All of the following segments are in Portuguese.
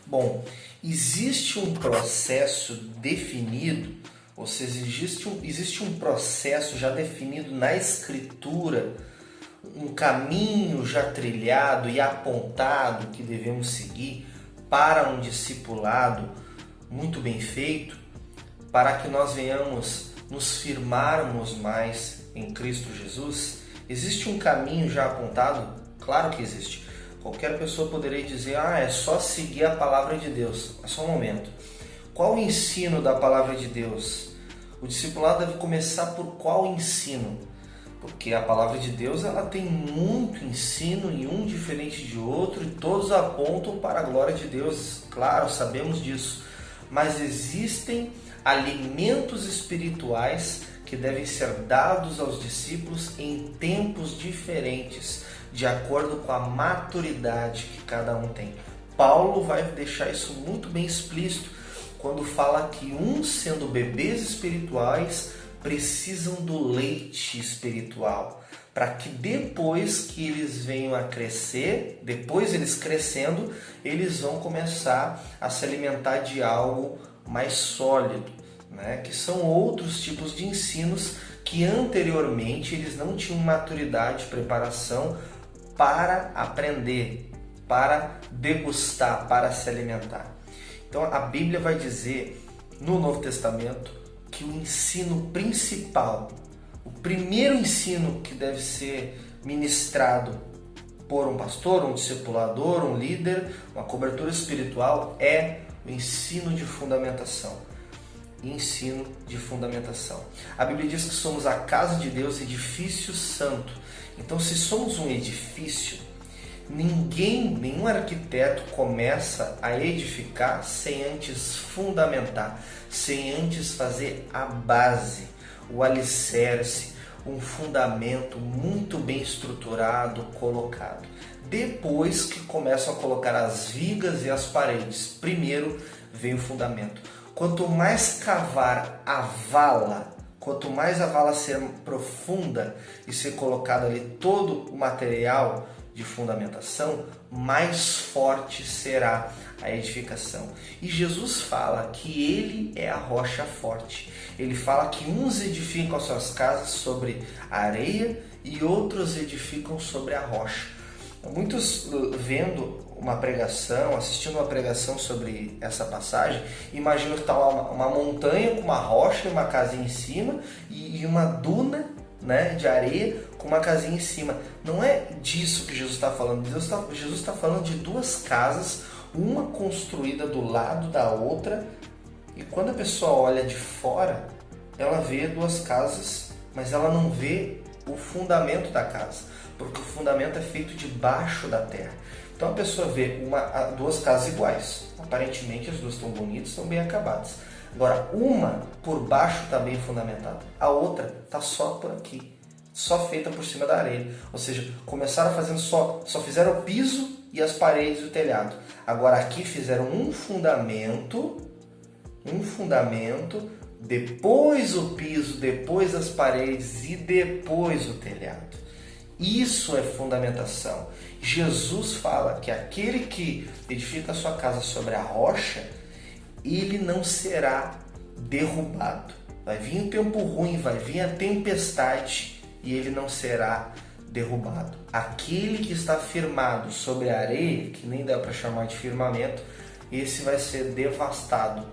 Bom, existe um processo definido, ou seja, existe um processo já definido na Escritura, um caminho já trilhado e apontado que devemos seguir para um discipulado muito bem feito, para que nós venhamos nos firmarmos mais em Cristo Jesus? Existe um caminho já apontado? Claro que existe. Qualquer pessoa poderia dizer, é só seguir a palavra de Deus. É só um momento. Qual o ensino da palavra de Deus? O discipulado deve começar por qual ensino? Porque a palavra de Deus ela tem muito ensino e um diferente de outro e todos apontam para a glória de Deus. Claro, sabemos disso. Mas existem alimentos espirituais que devem ser dados aos discípulos em tempos diferentes, de acordo com a maturidade que cada um tem. Paulo vai deixar isso muito bem explícito quando fala que uns, sendo bebês espirituais, precisam do leite espiritual, para que depois que eles venham a crescer, depois eles crescendo, eles vão começar a se alimentar de algo mais sólido, né? Que são outros tipos de ensinos que anteriormente eles não tinham maturidade, preparação para aprender, para degustar, para se alimentar. Então a Bíblia vai dizer no Novo Testamento que o ensino principal, o primeiro ensino que deve ser ministrado por um pastor, um discipulador, um líder, uma cobertura espiritual é o ensino de fundamentação. Ensino de fundamentação. A Bíblia diz que somos a casa de Deus, edifício santo. Então, se somos um edifício, nenhum arquiteto começa a edificar sem antes fundamentar, sem antes fazer a base, o alicerce, um fundamento muito bem estruturado, colocado. Depois que começam a colocar as vigas e as paredes, primeiro vem o fundamento. Quanto mais cavar a vala, quanto mais a vala ser profunda e ser colocado ali todo o material de fundamentação, mais forte será a edificação. E Jesus fala que Ele é a rocha forte. Ele fala que uns edificam as suas casas sobre a areia e outros edificam sobre a rocha. Muitos vendo uma pregação, assistindo uma pregação sobre essa passagem, imaginam que está uma montanha com uma rocha e uma casinha em cima e uma duna, né, de areia com uma casinha em cima. Não é disso que Jesus está falando. Jesus está falando de duas casas, uma construída do lado da outra, e quando a pessoa olha de fora, ela vê duas casas, mas ela não vê o fundamento da casa, porque o fundamento é feito debaixo da terra. Então a pessoa vê duas casas iguais, aparentemente as duas estão bonitas, estão bem acabadas. Agora, uma por baixo está bem fundamentada, a outra está só por aqui, só feita por cima da areia. Ou seja, começaram fazendo só fizeram o piso e as paredes e o telhado. Agora aqui fizeram um fundamento, depois o piso, depois as paredes e depois o telhado. Isso é fundamentação. Jesus fala que aquele que edifica a sua casa sobre a rocha, ele não será derrubado. Vai vir um tempo ruim, vai vir a tempestade e ele não será derrubado. Aquele que está firmado sobre a areia, que nem dá para chamar de firmamento, esse vai ser devastado.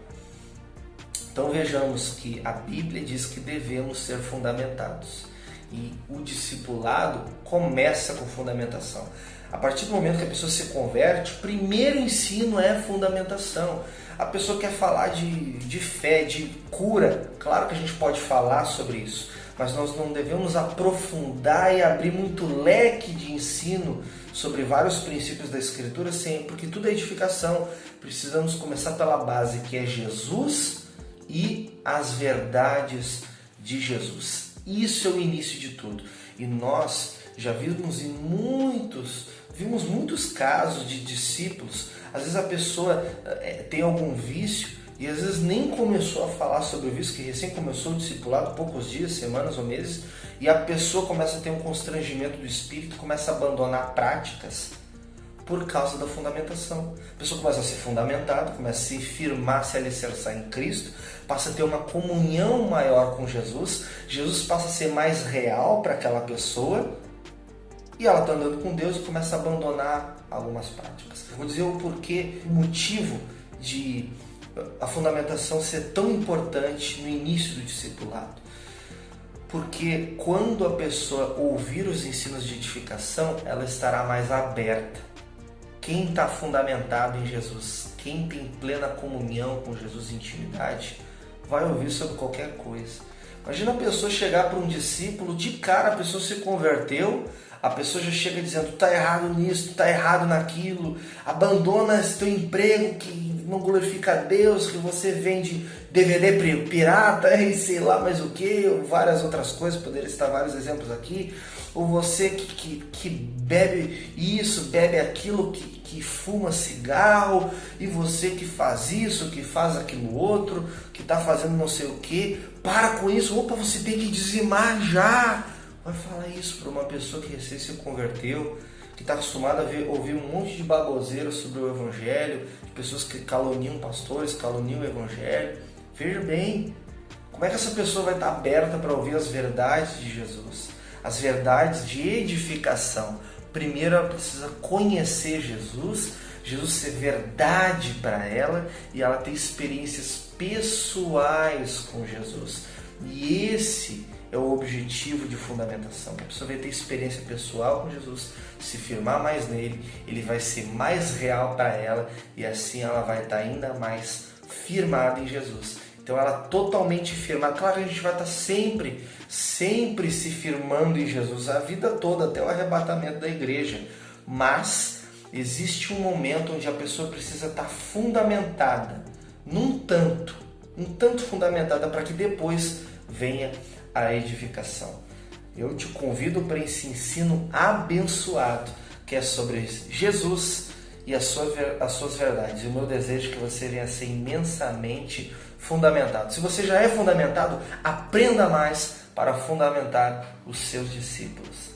Então vejamos que a Bíblia diz que devemos ser fundamentados. E o discipulado começa com fundamentação. A partir do momento que a pessoa se converte, o primeiro ensino é fundamentação. A pessoa quer falar de fé, de cura. Claro que a gente pode falar sobre isso, mas nós não devemos aprofundar e abrir muito leque de ensino sobre vários princípios da Escritura, porque tudo é edificação. Precisamos começar pela base, que é Jesus e as verdades de Jesus. Isso é o início de tudo. E nós já vimos muitos casos de discípulos. Às vezes a pessoa tem algum vício e às vezes nem começou a falar sobre o vício, que recém começou o discipulado, poucos dias, semanas ou meses, e a pessoa começa a ter um constrangimento do espírito, começa a abandonar práticas. Por causa da fundamentação. A pessoa começa a ser fundamentada, começa a se firmar, se alicerçar em Cristo, passa a ter uma comunhão maior com Jesus, Jesus passa a ser mais real para aquela pessoa e ela está andando com Deus e começa a abandonar algumas práticas. Eu vou dizer o porquê, o motivo de a fundamentação ser tão importante no início do discipulado. Porque quando a pessoa ouvir os ensinos de edificação, ela estará mais aberta. Quem está fundamentado em Jesus, quem tem plena comunhão com Jesus e intimidade, vai ouvir sobre qualquer coisa. Imagina a pessoa chegar para um discípulo, de cara a pessoa se converteu, a pessoa já chega dizendo, tu está errado nisso, tu está errado naquilo, abandona esse teu emprego que não glorifica a Deus, que você vende DVD pirata e sei lá mais o que, várias outras coisas, poderia citar vários exemplos aqui, ou você que bebe isso, bebe aquilo, que fuma cigarro, e você que faz isso, que faz aquilo outro, que está fazendo não sei o que, para com isso, opa, você tem que dizimar já. Vai falar isso para uma pessoa que recém se converteu, que está acostumada a ouvir um monte de baboseira sobre o Evangelho, de pessoas que caluniam pastores, caluniam o Evangelho. Veja bem, como é que essa pessoa vai estar aberta para ouvir as verdades de Jesus, as verdades de edificação? Primeiro ela precisa conhecer Jesus, Jesus ser verdade para ela e ela ter experiências pessoais com Jesus. E esse é o objetivo de fundamentação. A pessoa vai ter experiência pessoal com Jesus, se firmar mais nele, ele vai ser mais real para ela e assim ela vai estar ainda mais firmada em Jesus. Então ela totalmente firmada. Claro que a gente vai estar sempre se firmando em Jesus a vida toda, até o arrebatamento da igreja. Mas existe um momento onde a pessoa precisa estar fundamentada, um tanto fundamentada para que depois venha a edificação. Eu te convido para esse ensino abençoado que é sobre Jesus e as suas verdades. E o meu desejo é que você venha a ser imensamente fundamentado. Se você já é fundamentado, aprenda mais para fundamentar os seus discípulos.